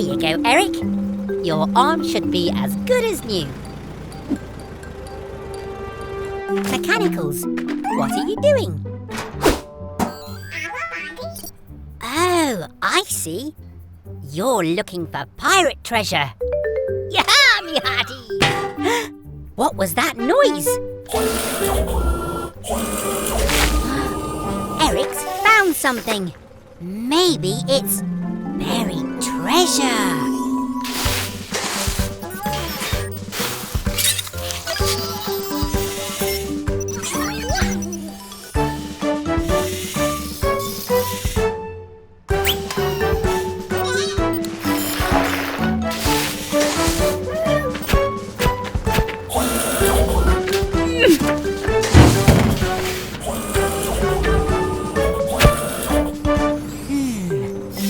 you go, Eric. Your arm should be as good as new. Mechanicals, what are you doing? Oh, I see. You're looking for pirate treasure. Yaha, me hearty! What was that noise? Eric's found something. Maybe it's buried treasure.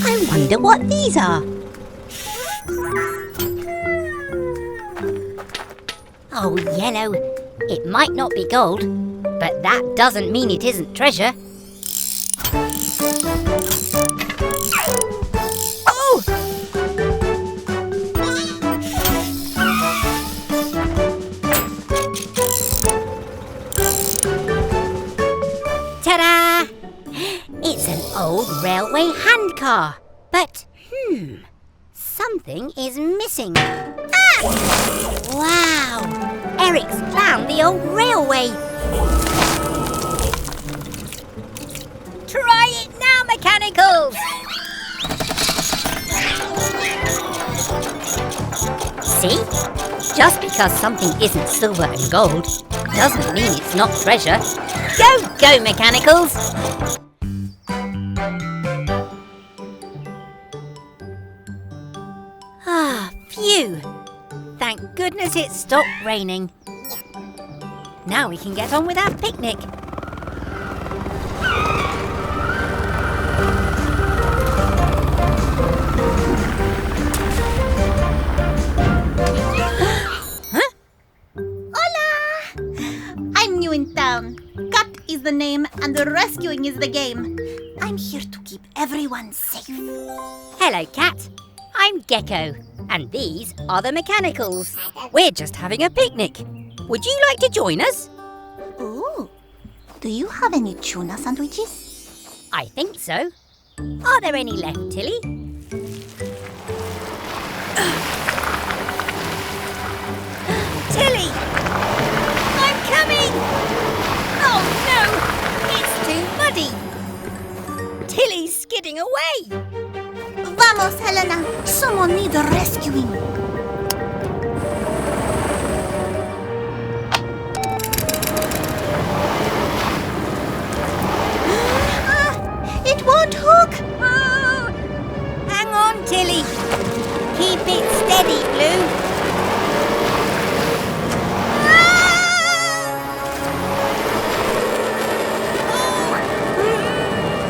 I wonder what these are. Oh, yellow. It might not be gold, but that doesn't mean it isn't treasure. Oh! Ta-da! It's an old railway handcar. But, something is missing. Ah! Wow! Eric's found the old railway. Try it now, mechanicals! See? Just because something isn't silver and gold doesn't mean it's not treasure. Go, mechanicals! Phew! Thank goodness it stopped raining. Now we can get on with our picnic. Huh? Hola! I'm new in town. Cat is the name and the rescuing is the game. I'm here to keep everyone safe. Hello, Cat. I'm Gecko, and these are the mechanicals. We're just having a picnic. Would you like to join us? Ooh, do you have any tuna sandwiches? I think so. Are there any left, Tilly? Tilly! I'm coming! Oh no! It's too muddy! Tilly's skidding away! Vamos, Helena! Someone needs rescuing! It won't hook! Oh! Hang on, Tilly! Keep it steady, Blue!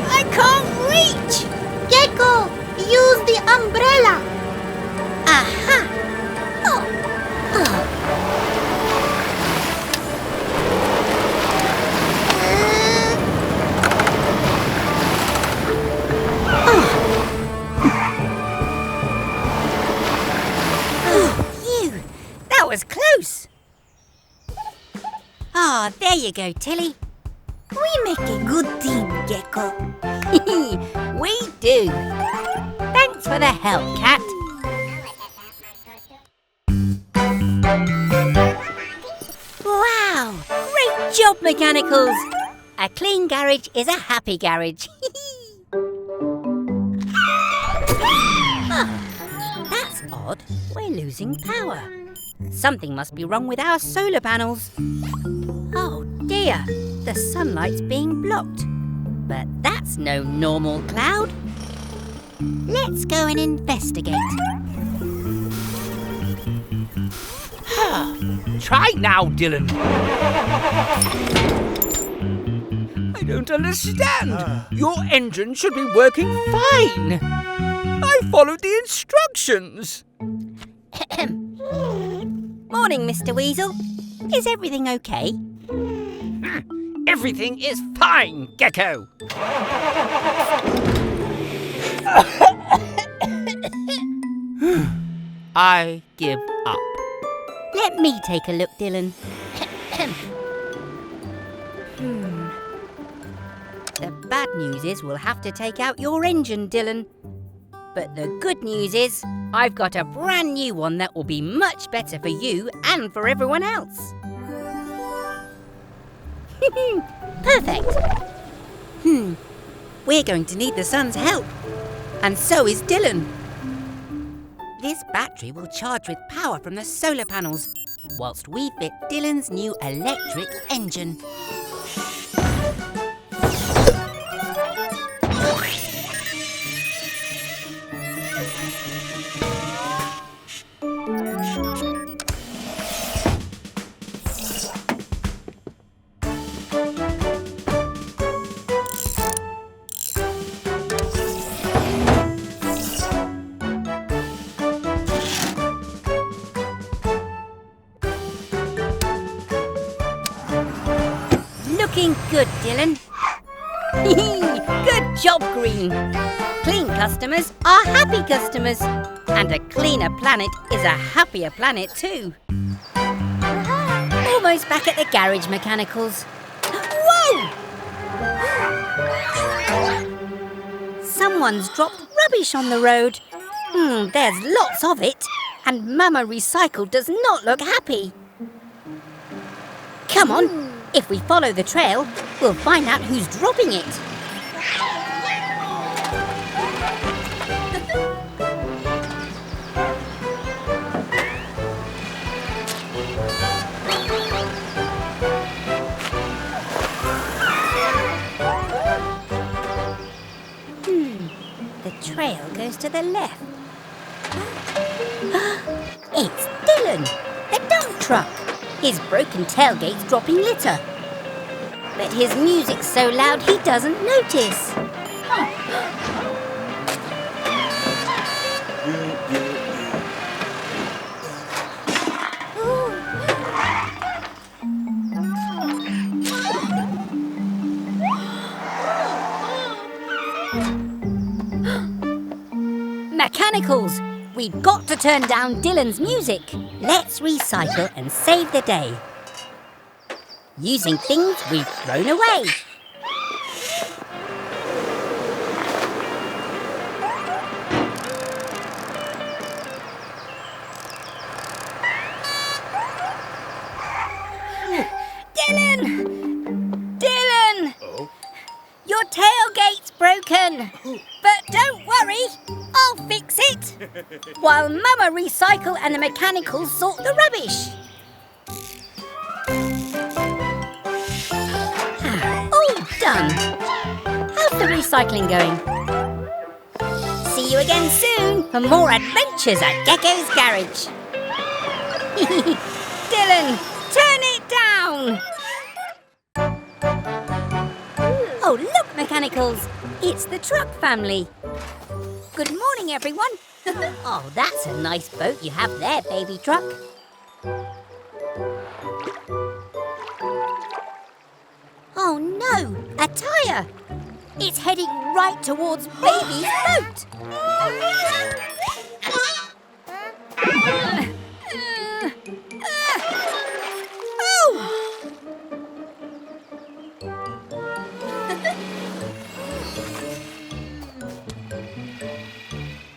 I can't reach! Gecko! Use the umbrella! Aha! Oh! Phew! That was close! Ah, there you go, Tilly. We make a good team, Gecko. We do. Thanks for the help, Cat. Wow! Great job, mechanicals. A clean garage is a happy garage. That's odd. We're losing power. Something must be wrong with our solar panels. Oh dear, the sunlight's being blocked. But that's no normal cloud. Let's go and investigate. Try now, Dylan. I don't understand. Your engine should be working fine. I followed the instructions. Morning, Mr. Weasel. Is everything okay? Everything is fine, Gecko. I give up. Let me take a look, Dylan. The bad news is we'll have to take out your engine, Dylan. But the good news is I've got a brand new one that will be much better for you and for everyone else. Perfect. We're going to need the sun's help. And so is Dylan. This battery will charge with power from the solar panels, whilst we fit Dylan's new electric engine. Looking good, Dylan. Good job, Green. Clean customers are happy customers. And a cleaner planet is a happier planet too. Almost back at the garage, Mechanicals. Whoa! Someone's dropped rubbish on the road. There's lots of it. And Mama Recycle does not look happy. Come on. If we follow the trail, we'll find out who's dropping it. The trail goes to the left. It's Dylan, the dump truck. His broken tailgate's dropping litter. But his music's so loud he doesn't notice. Mechanicals! We've got to turn down Dylan's music. Let's recycle and save the day. Using things we've thrown away. Dylan! Dylan! Oh? Your tailgate's broken. But don't worry, I'll fix it. While Mama Recycle and the Mechanicals sort the rubbish. All done. How's the recycling going? See you again soon for more adventures at Gecko's garage. Dylan, turn it down. Oh, look, Mechanicals. It's the truck family. Good morning, everyone. Oh, that's a nice boat you have there, baby truck. Oh no, a tyre! It's heading right towards baby's boat. Oh!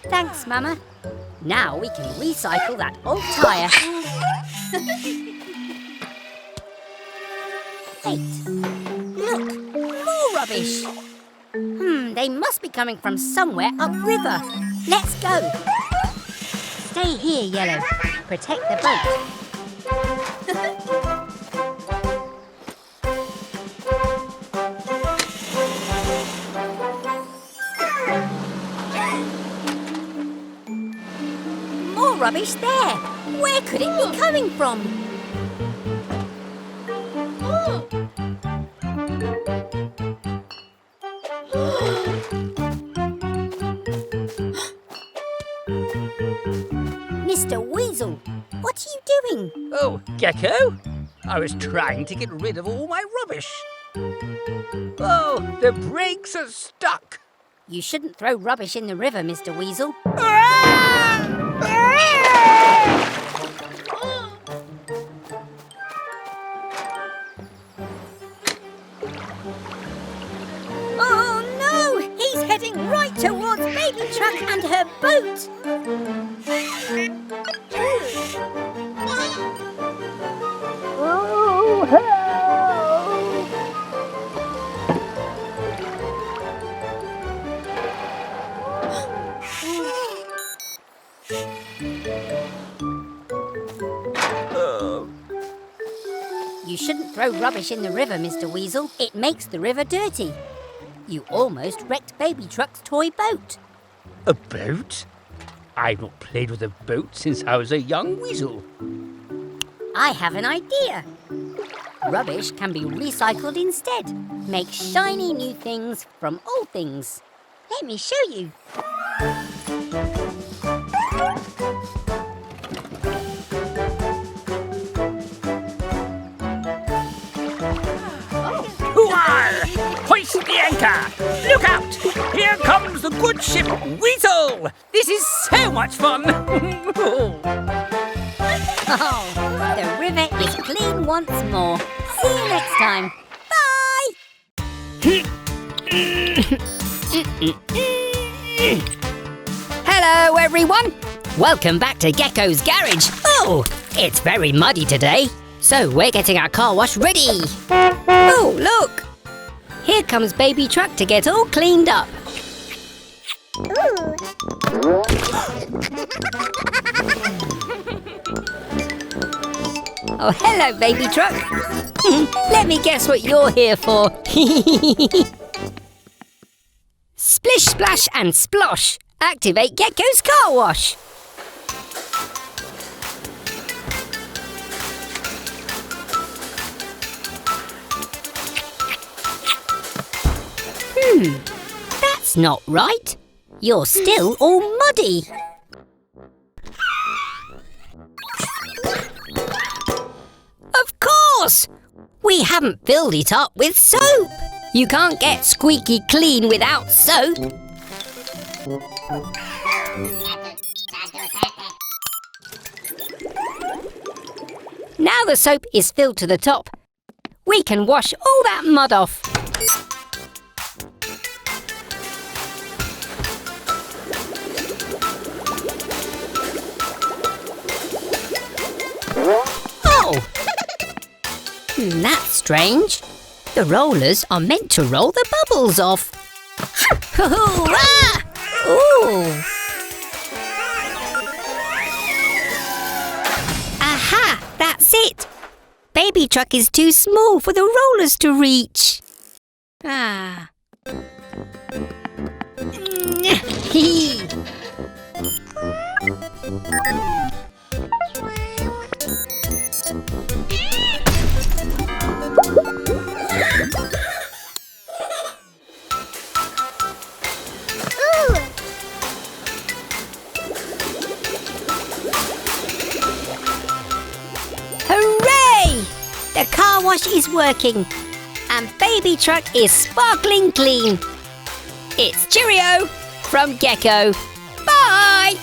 Thanks, Mama. Now we can recycle that old tyre. Wait, look, more rubbish. They must be coming from somewhere upriver. Let's go. Stay here, Yellow. Protect the boat. More rubbish there. Where could it be coming from? Mr. Weasel, what are you doing? Oh, Gecko? I was trying to get rid of all my rubbish. Oh, the brakes are stuck. You shouldn't throw rubbish in the river, Mr. Weasel. Ah! And her boat! Oh, help! You shouldn't throw rubbish in the river, Mr. Weasel. It makes the river dirty. You almost wrecked Baby Truck's toy boat. A boat? I've not played with a boat since I was a young weasel. I have an idea. Rubbish can be recycled instead. Make shiny new things from old things. Let me show you. Hooah! Hoist the anchor! Look out! Here comes the good ship Weasel! This is so much fun! Oh, the river is clean once more. See you next time. Bye! Hello, everyone. Welcome back to Gecko's garage. Oh, it's very muddy today, so we're getting our car wash ready. Oh, look. Here comes Baby Truck to get all cleaned up. Oh, hello, Baby Truck. Let me guess what you're here for. Splish, splash and splosh. Activate Gecko's car wash. That's not right. You're still all muddy. Of course! We haven't filled it up with soap. You can't get squeaky clean without soap. Now the soap is filled to the top. We can wash all that mud off. Oh! That's strange. The rollers are meant to roll the bubbles off. Hurrah! Ooh! Aha! That's it! Baby Truck is too small for the rollers to reach. Ah. Hee. Hooray! The car wash is working and Baby Truck is sparkling clean. It's cheerio from Gecko. Bye!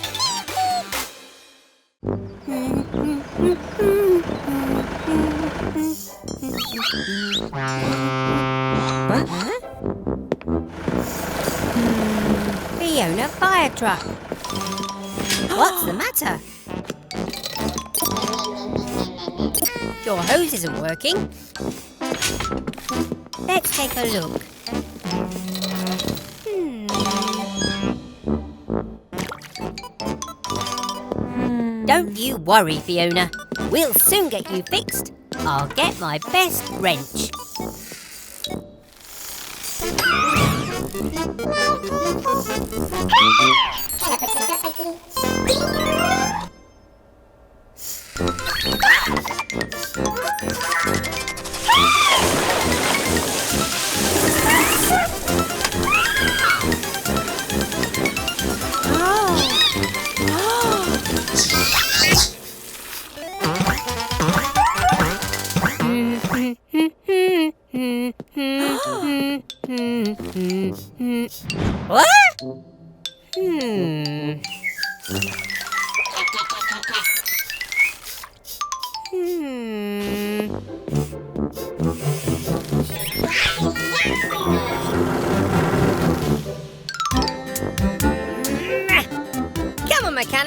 What? Fiona fire truck. What's the matter? Your hose isn't working. Let's take a look. Don't you worry, Fiona. We'll soon get you fixed. I'll get my best wrench. What?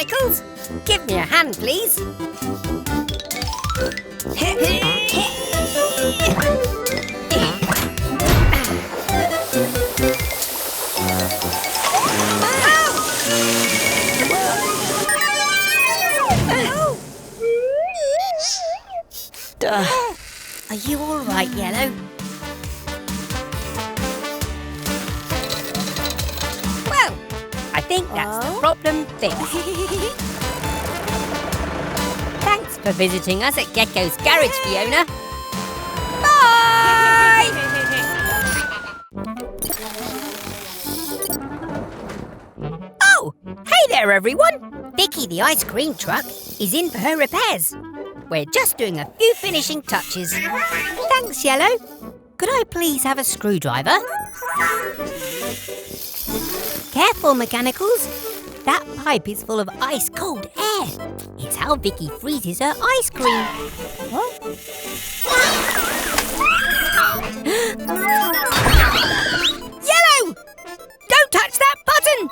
Mechanicals. Give me a hand, please. Are you all right, Yellow? Well, I think that's the problem fixed. Thanks for visiting us at Gecko's Garage, Fiona. Bye! Oh, hey there, everyone. Vicky, the ice cream truck, is in for her repairs. We're just doing a few finishing touches. Thanks, Yellow. Could I please have a screwdriver? Careful, Mechanicals. That pipe is full of ice-cold air. It's how Vicky freezes her ice cream. Yellow! Don't touch that button!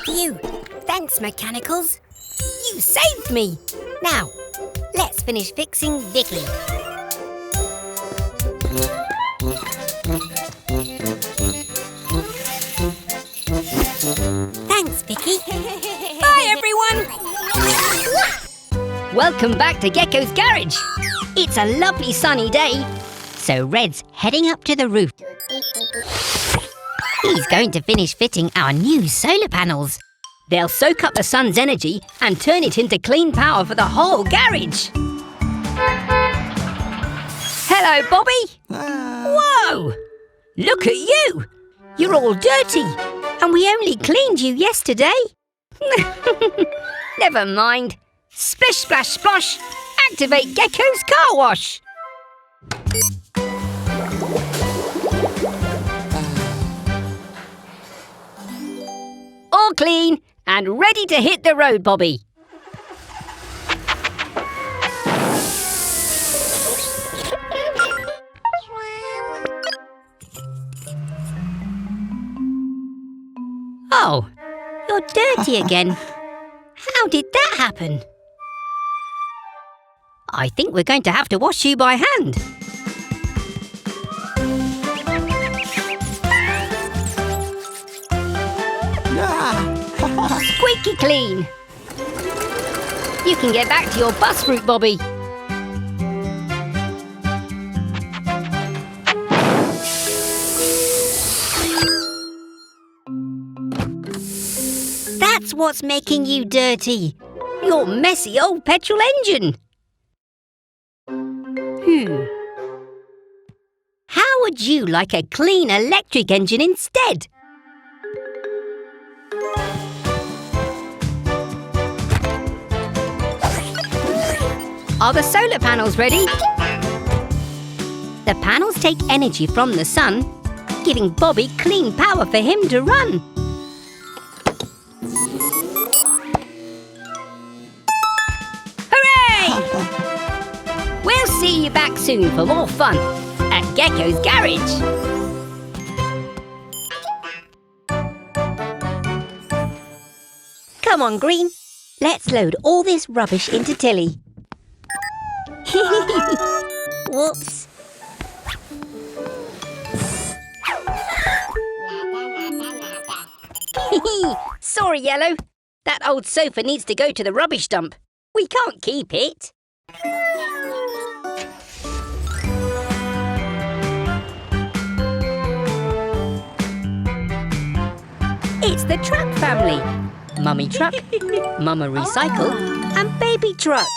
Phew! Thanks, Mechanicals. You saved me. Now, let's finish fixing Vicky. Thanks, Vicky. Bye, everyone. Welcome back to Gecko's Garage. It's a lovely sunny day, so Red's heading up to the roof. He's going to finish fitting our new solar panels. They'll soak up the sun's energy and turn it into clean power for the whole garage. Hello, Bobby. Whoa! Look at you. You're all dirty, and we only cleaned you yesterday. Never mind. Splish, splash, splosh. Activate Gecko's car wash. All clean and ready to hit the road, Bobby. Oh, you're dirty again. How did that happen? I think we're going to have to wash you by hand. Squeaky clean. You can get back to your bus route, Bobby. That's what's making you dirty. Your messy old petrol engine. How would you like a clean electric engine instead? Are the solar panels ready? The panels take energy from the sun, giving Bobby clean power for him to run. Hooray! We'll see you back soon for more fun at Gecko's Garage. Come on, Green. Let's load all this rubbish into Tilly. Whoops. Sorry, Yellow. That old sofa needs to go to the rubbish dump. We can't keep it. It's the Truck family. Mummy Truck, Mama Recycle, and Baby Truck.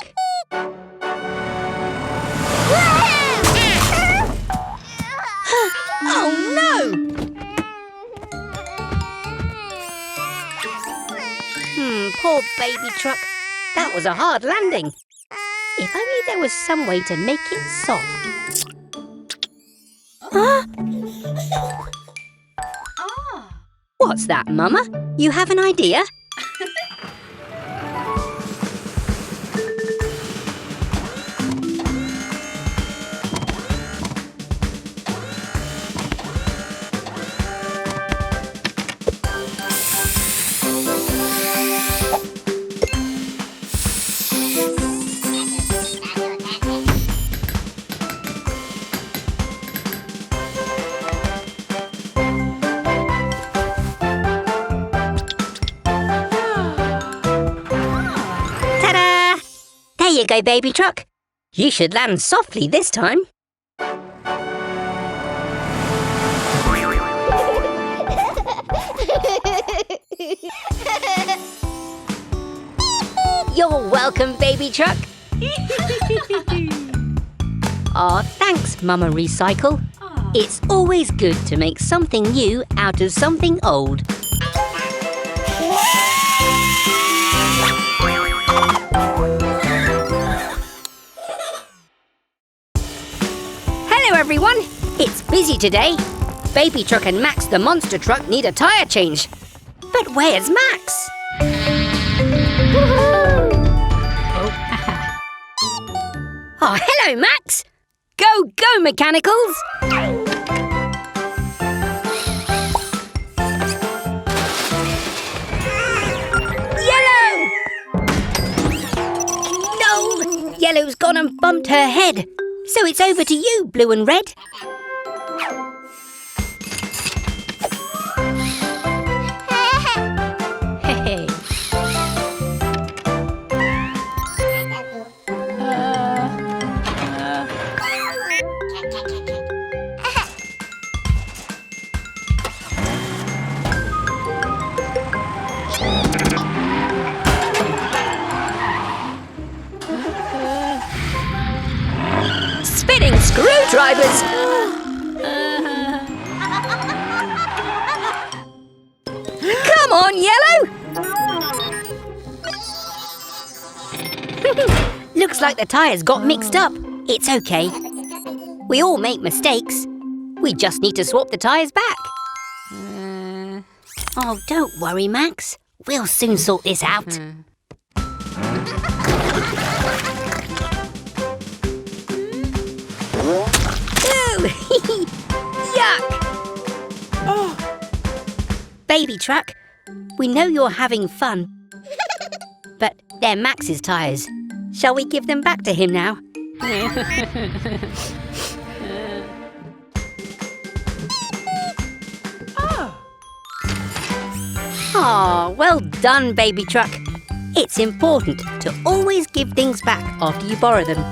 Oh no! Poor Baby Truck. That was a hard landing. If only there was some way to make it soft. Huh? What's that, Mama? You have an idea? There you go, Baby Truck. You should land softly this time. You're welcome, Baby Truck. Aw, thanks, Mama Recycle. It's always good to make something new out of something old. Hello everyone, it's busy today. Baby Truck and Max the monster truck need a tyre change. But where's Max? Oh, hello Max! Go, go Mechanicals! Yellow! No! Yellow's gone and bumped her head. So it's over to you, Blue and Red. Hey. Spinning screwdrivers! Come on, Yellow! Looks like the tyres got mixed up. It's okay. We all make mistakes. We just need to swap the tyres back. Oh, don't worry, Max. We'll soon sort this out. Yuck! Baby Truck, we know you're having fun, but they're Max's tyres. Shall we give them back to him now? Oh, well done, Baby Truck. It's important to always give things back after you borrow them.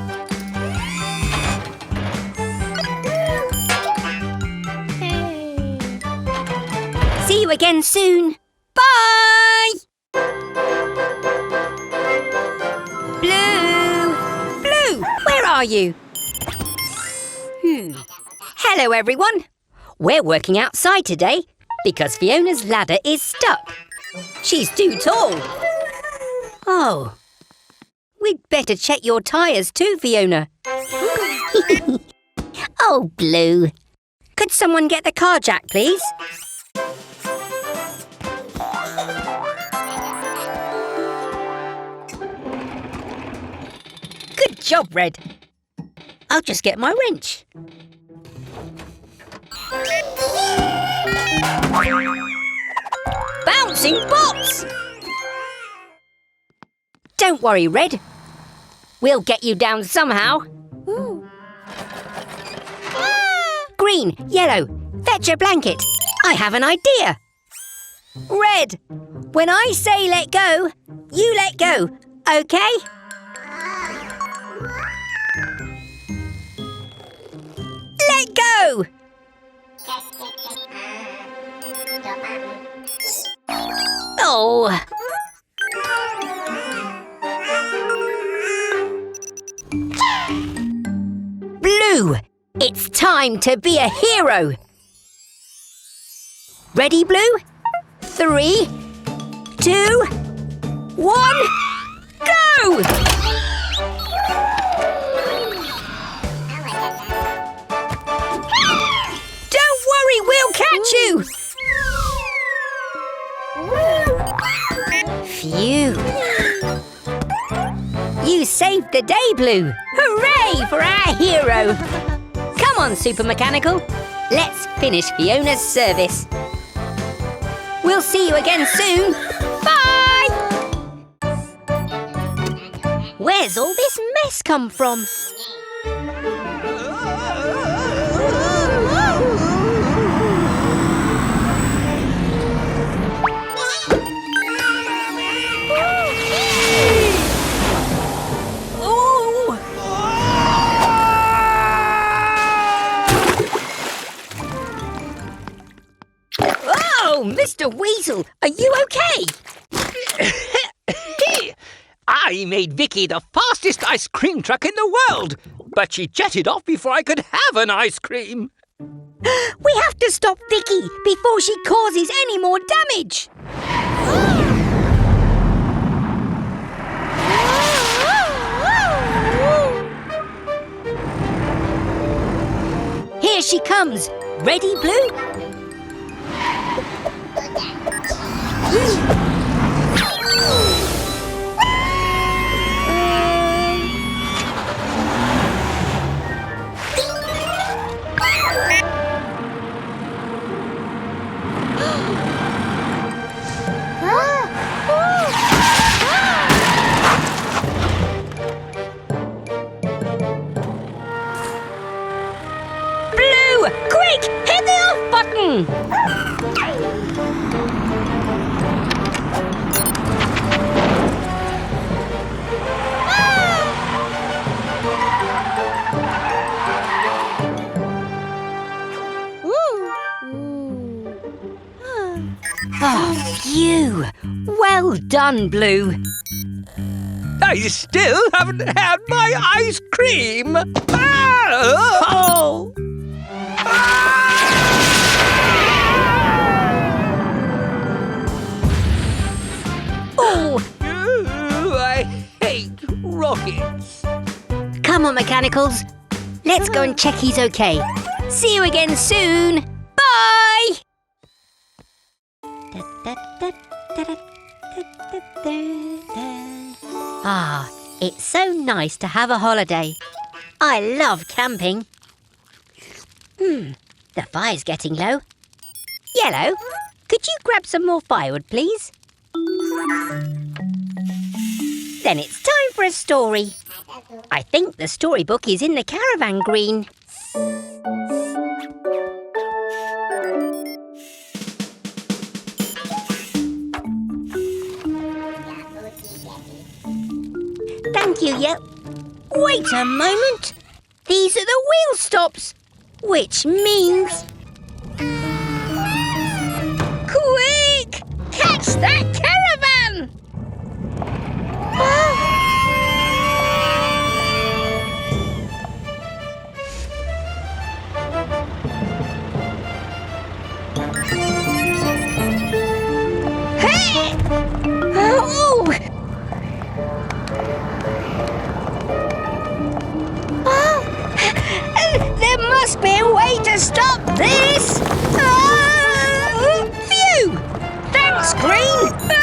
See you again soon. Bye! Blue! Blue, where are you? Hello, everyone. We're working outside today because Fiona's ladder is stuck. She's too tall. Oh, we'd better check your tyres too, Fiona. Oh, Blue. Could someone get the car jack, please? Good job, Red. I'll just get my wrench. Bouncing bots! Don't worry, Red. We'll get you down somehow. Green, Yellow, fetch a blanket. I have an idea. Red, when I say let go, you let go, okay? Let go! Oh! Blue, it's time to be a hero. Ready, Blue? 3, 2, 1, go! Don't worry, we'll catch you! Phew! You saved the day, Blue! Hooray for our hero! Come on, Super Mechanical. Let's finish Fiona's service. We'll see you again soon. Bye! Where's all this mess come from? Oh, Mr. Weasel, are you okay? I made Vicky the fastest ice cream truck in the world, but she jetted off before I could have an ice cream. We have to stop Vicky before she causes any more damage. Here she comes. Ready, Blue? Blue, quick, hit the off button. Oh, phew! Well done, Blue. I still haven't had my ice cream. Oh! Oh! Ooh, I hate rockets. Come on, Mechanicals. Let's go and check he's okay. See you again soon. Bye! Ah, it's so nice to have a holiday. I love camping. The fire's getting low. Yellow, could you grab some more firewood, please? Then it's time for a story. I think the storybook is in the caravan green. Thank you, Yep. Wait a moment. These are the wheel stops, which means... Quick! Catch that caravan! Hey! Oh! There must be a way to stop this! Phew! Thanks, Green!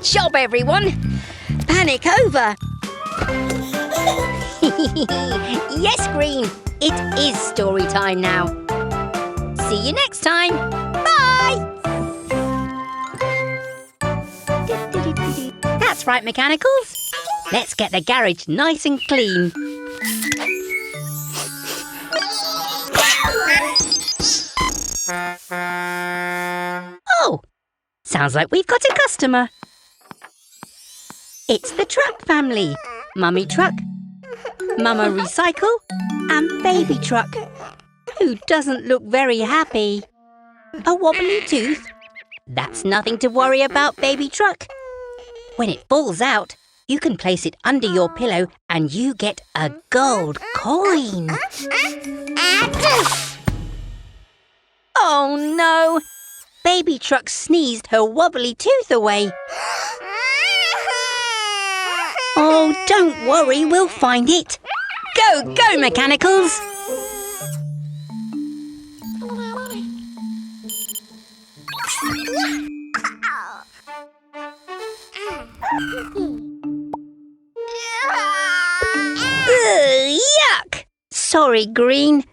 job, everyone. Panic over. Yes, Green. It is story time now. See you next time. Bye! That's right, Mechanicals. Let's get the garage nice and clean. Oh, sounds like we've got a customer. It's the Truck family. Mummy Truck, Mama Recycle, and Baby Truck, who doesn't look very happy. A wobbly tooth? That's nothing to worry about, Baby Truck. When it falls out, you can place it under your pillow and you get a gold coin. Oh no! Baby Truck sneezed her wobbly tooth away. Oh, don't worry, we'll find it. Go, go, Mechanicals! Ugh, yuck! Sorry, Green.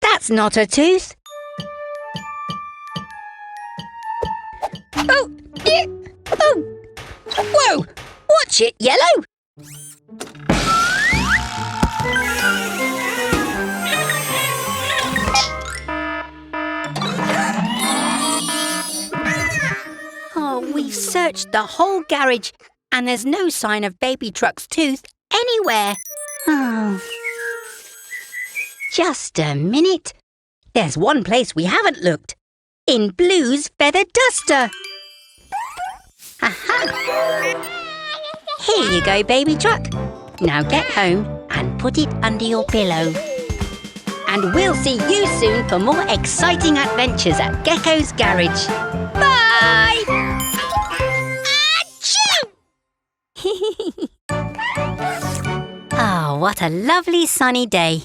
That's not a tooth. Oh! Oh! Whoa! Watch it, Yellow! Oh, we've searched the whole garage and there's no sign of Baby Truck's tooth anywhere. Oh. Just a minute. There's one place we haven't looked. In Blue's feather duster. Aha! Here you go, Baby Truck. Now get home and put it under your pillow. And we'll see you soon for more exciting adventures at Gecko's garage. Bye! Achoo! Oh, what a lovely sunny day.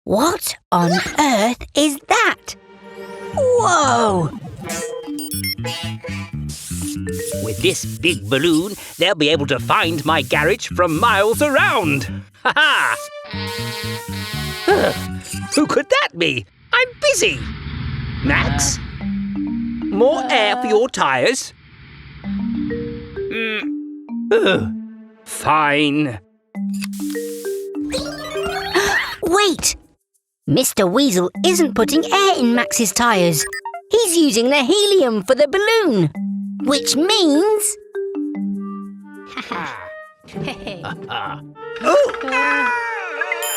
What on earth is that? Whoa! With this big balloon, they'll be able to find my garage from miles around. Ha-ha! Who could that be? I'm busy. Max? More air for your tyres? Fine. Wait! Mr. Weasel isn't putting air in Max's tyres. He's using the helium for the balloon. Which means...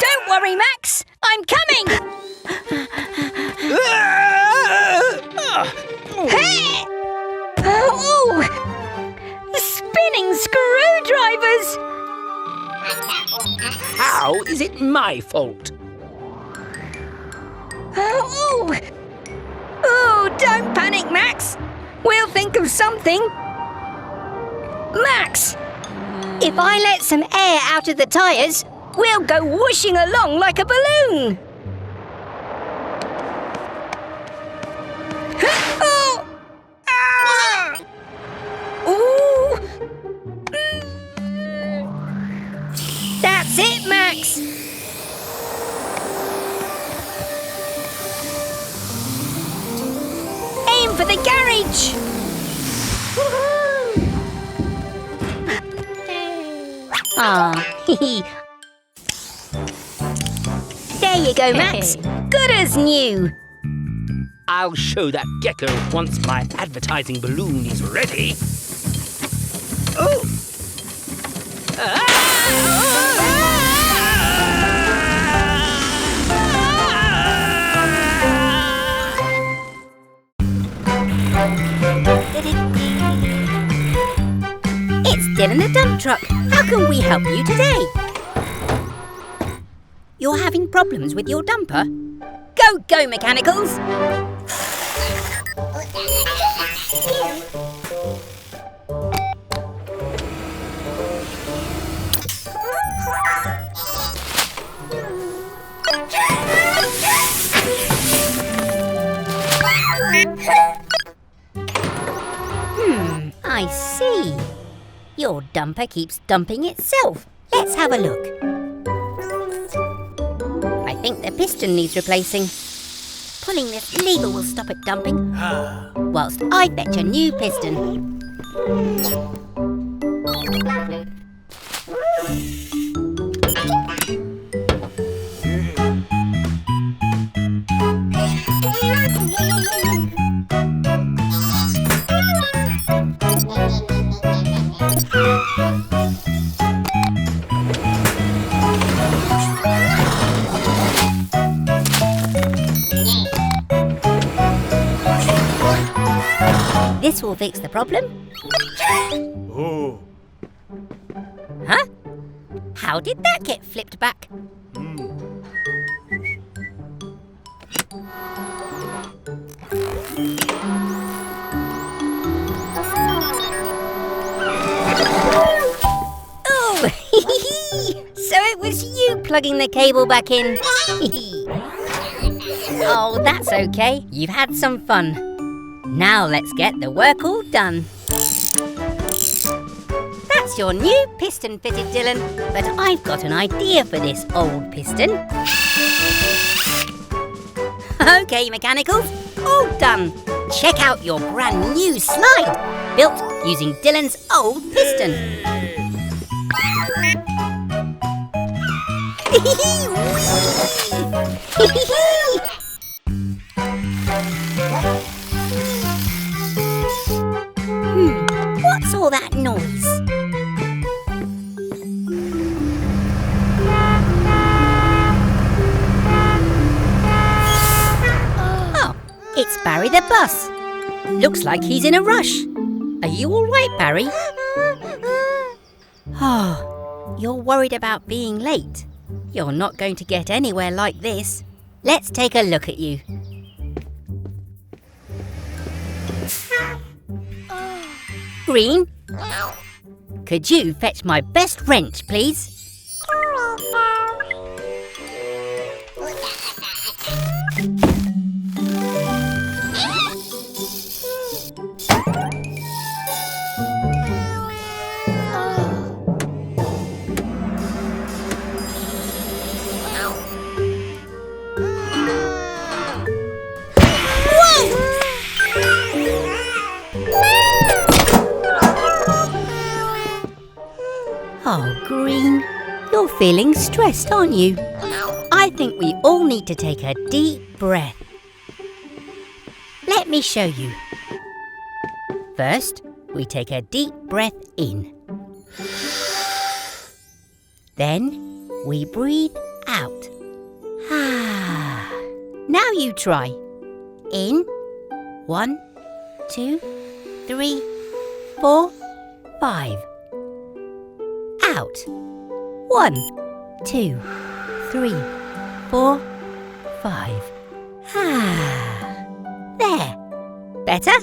Don't worry, Max. I'm coming. Hey! Oh! Spinning screwdrivers! How is it my fault? Oh! Oh, don't panic, Max. We'll think of something. Max, if I let some air out of the tyres, we'll go whooshing along like a balloon. Oh! Ah! Ooh! That's it, Max. Aim for the garage. Ah, there you go, Max. Good as new. I'll show that Gecko once my advertising balloon is ready. Oh! It's Dylan the dump truck. How can we help you today? You're having problems with your dumper? Go, go, Mechanicals! I see. Your dumper keeps dumping itself. Let's have a look. I think the piston needs replacing. Pulling this lever will stop it dumping, whilst I fetch a new piston. This will fix the problem. Oh. Huh? How did that get flipped back? Oh, so it was you plugging the cable back in. Oh, that's okay. You've had some fun. Now let's get the work all done. That's your new piston fitted, Dylan. But I've got an idea for this old piston. Okay, mechanicals, all done. Check out your brand new slide, built using Dylan's old piston. What's all that noise? Oh, it's Barry the bus. Looks like he's in a rush. Are you all right, Barry? Oh, you're worried about being late. You're not going to get anywhere like this. Let's take a look at you. Green, could you fetch my best wrench, please? Oh, Green, you're feeling stressed, aren't you? I think we all need to take a deep breath. Let me show you. First, we take a deep breath in. Then, we breathe out. Now you try. In. 1, 2, 3, 4, 5. Out. 1, 2, 3, 4, 5. There. Better?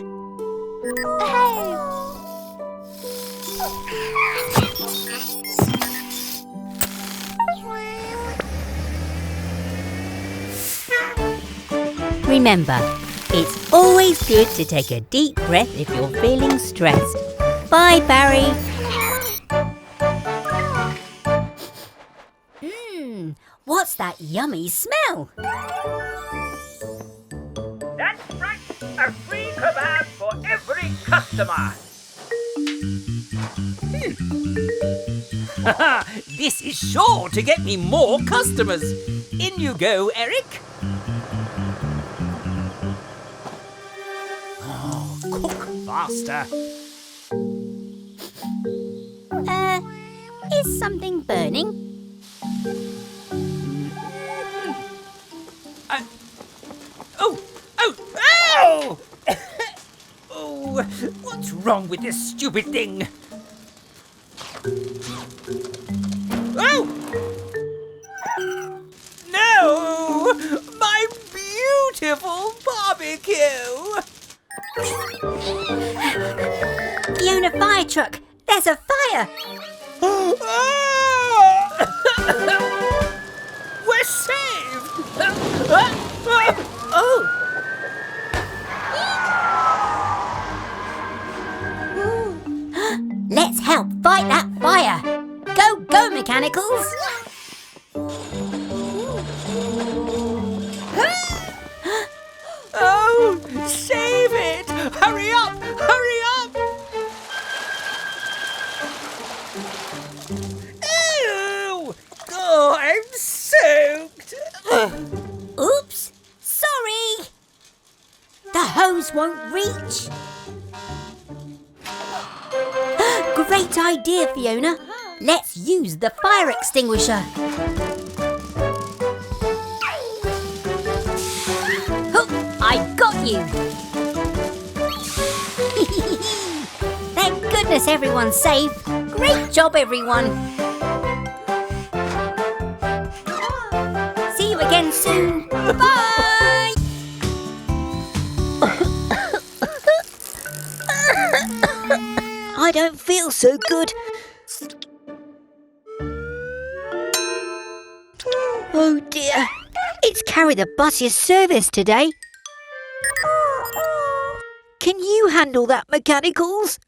Remember, it's always good to take a deep breath if you're feeling stressed. Bye, Barry. What's that yummy smell? That's right, a free kebab for every customer. This is sure to get me more customers. In you go, Eric. Oh, cook faster. Is something burning? Ow! Oh, what's wrong with this stupid thing? Oh! No! My beautiful barbecue! Fiona fire truck! There's a fire! We're saved! Oh! Let's help fight that fire. Go, go, mechanicals! Oh, save it! Hurry up! Hurry up! Ew! Oh, I'm soaked. Oops, sorry. The hose won't reach. Great idea, Fiona. Let's use the fire extinguisher. Oh, I got you. Thank goodness everyone's safe. Great job, everyone. See you again soon. Bye. I don't feel so good. Oh dear, it's carried the busiest service today. Can you handle that, mechanicals?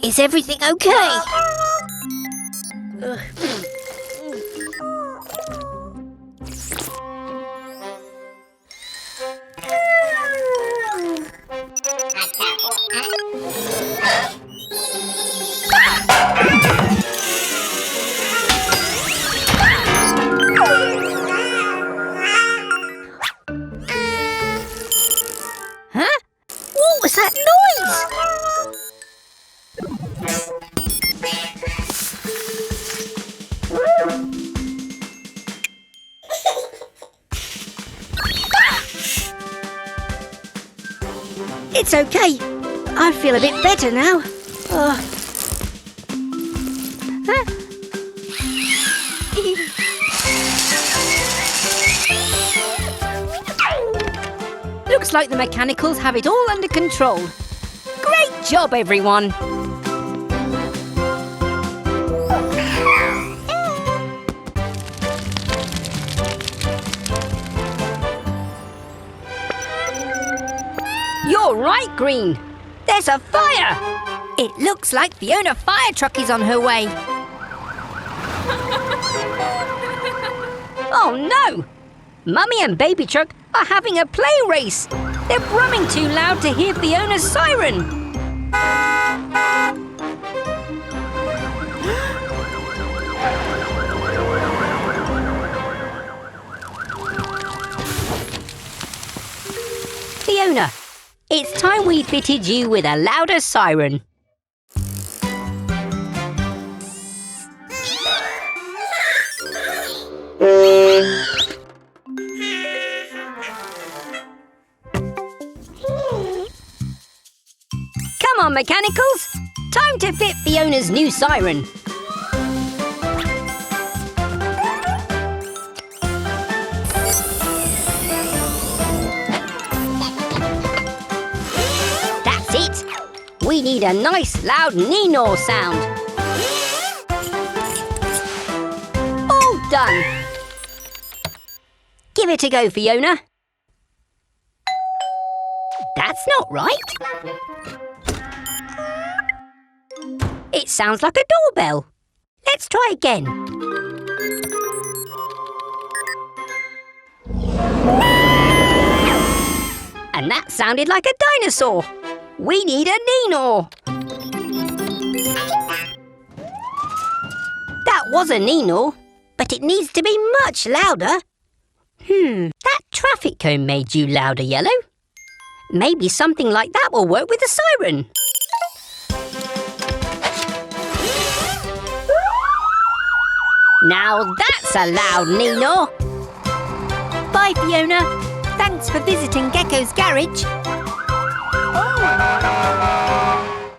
Is everything okay? Huh? What was that noise? It's okay. I feel a bit better now. Huh? Looks like the mechanicals have it all under control. Great job, everyone. You're right, Green. There's a fire. It looks like Fiona fire truck is on her way. Oh no! Mummy and Baby Truck are having a play race. They're brumming too loud to hear Fiona's siren. Fiona, it's time we fitted you with a louder siren. Come on, mechanicals. Time to fit Fiona's new siren. That's it. We need a nice loud nee-naw sound. All done. Give it a go, Fiona. That's not right. It sounds like a doorbell. Let's try again. And that sounded like a dinosaur. We need a nee-naw. That was a nee-naw, but it needs to be much louder. That traffic cone made you louder, Yellow. Maybe something like that will work with the siren. Now that's a loud Nino. Bye, Fiona. Thanks for visiting Gecko's garage.